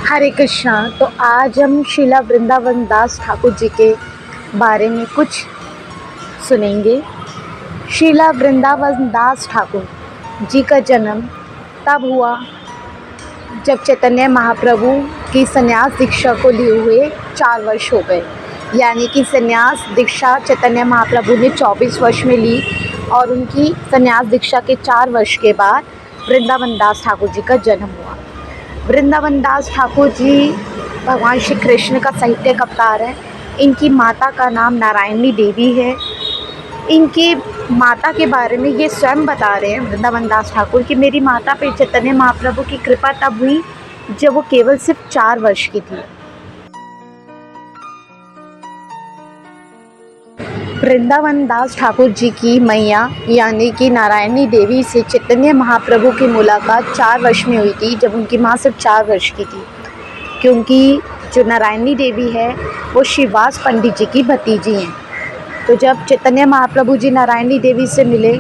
हरे कृष्णा। तो आज हम शीला वृंदावन दास ठाकुर जी के बारे में कुछ सुनेंगे। शीला वृंदावन दास ठाकुर जी का जन्म तब हुआ जब चैतन्य महाप्रभु की संन्यास दीक्षा को लिए हुए 4 वर्ष हो गए। यानी कि संन्यास दीक्षा चैतन्य महाप्रभु ने 24 वर्ष में ली और उनकी संन्यास दीक्षा के 4 वर्ष के बाद वृंदावन दास ठाकुर जी का जन्म हुआ। वृंदावन दास ठाकुर जी भगवान श्री कृष्ण का साहित्यिक अवतार है। इनकी माता का नाम नारायणी देवी है। इनकी माता के बारे में ये स्वयं बता रहे हैं वृंदावन दास ठाकुर कि मेरी माता पे चैतन्य महाप्रभु की कृपा तब हुई जब वो केवल सिर्फ 4 वर्ष की थी। वृंदावन दास ठाकुर जी की मैया यानी कि नारायणी देवी से चैतन्य महाप्रभु की मुलाकात 4 वर्ष में हुई थी, जब उनकी माँ सिर्फ 4 वर्ष की थी। क्योंकि जो नारायणी देवी है वो श्रीवास पंडित जी की भतीजी हैं। तो जब चैतन्य महाप्रभु जी नारायणी देवी से मिले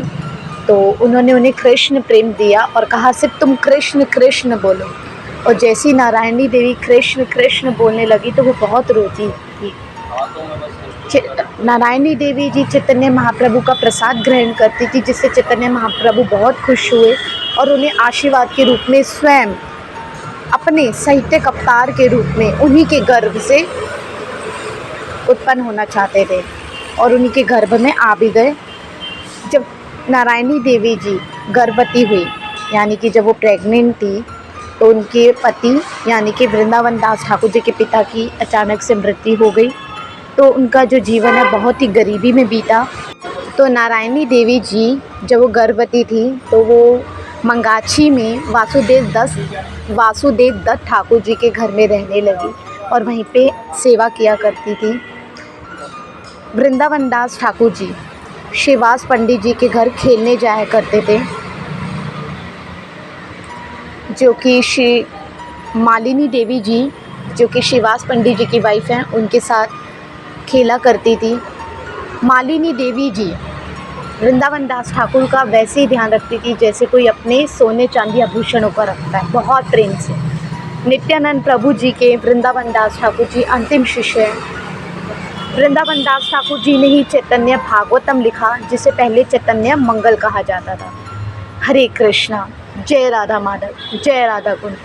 तो उन्होंने उन्हें कृष्ण प्रेम दिया और कहा सिर्फ तुम कृष्ण कृष्ण बोलो। और जैसी नारायणी देवी कृष्ण कृष्ण बोलने लगी तो वो बहुत रोती थी। नारायणी देवी जी चैतन्य महाप्रभु का प्रसाद ग्रहण करती थी, जिससे चैतन्य महाप्रभु बहुत खुश हुए और उन्हें आशीर्वाद के रूप में स्वयं अपने साहित्यिक अवतार के रूप में उन्हीं के गर्भ से उत्पन्न होना चाहते थे और उन्हीं के गर्भ में आ भी गए। जब नारायणी देवी जी गर्भवती हुई यानी कि जब वो प्रेग्नेंट थी तो उनके पति यानी कि वृंदावन दास ठाकुर जी के पिता की अचानक से मृत्यु हो गई। तो उनका जो जीवन है बहुत ही गरीबी में बीता। तो नारायणी देवी जी जब वो गर्भवती थी तो वो मंगाची में वासुदेव दत्त ठाकुर जी के घर में रहने लगी और वहीं पे सेवा किया करती थी। वृंदावन दास ठाकुर जी श्रीवास पंडित जी के घर खेलने जाया करते थे, जो कि श्री मालिनी देवी जी जो कि श्रीवास पंडित जी की वाइफ हैं उनके साथ खेला करती थी। मालिनी देवी जी वृंदावन दास ठाकुर का वैसे ही ध्यान रखती थी जैसे कोई अपने सोने चांदी आभूषणों का रखता है, बहुत प्रेम से। नित्यानंद प्रभु जी के वृंदावन दास ठाकुर जी अंतिम शिष्य हैं। वृंदावन दास ठाकुर जी ने ही चैतन्य भागवतम लिखा, जिसे पहले चैतन्य मंगल कहा जाता था। हरे कृष्णा। जय राधा माधव, जय राधा कुंड।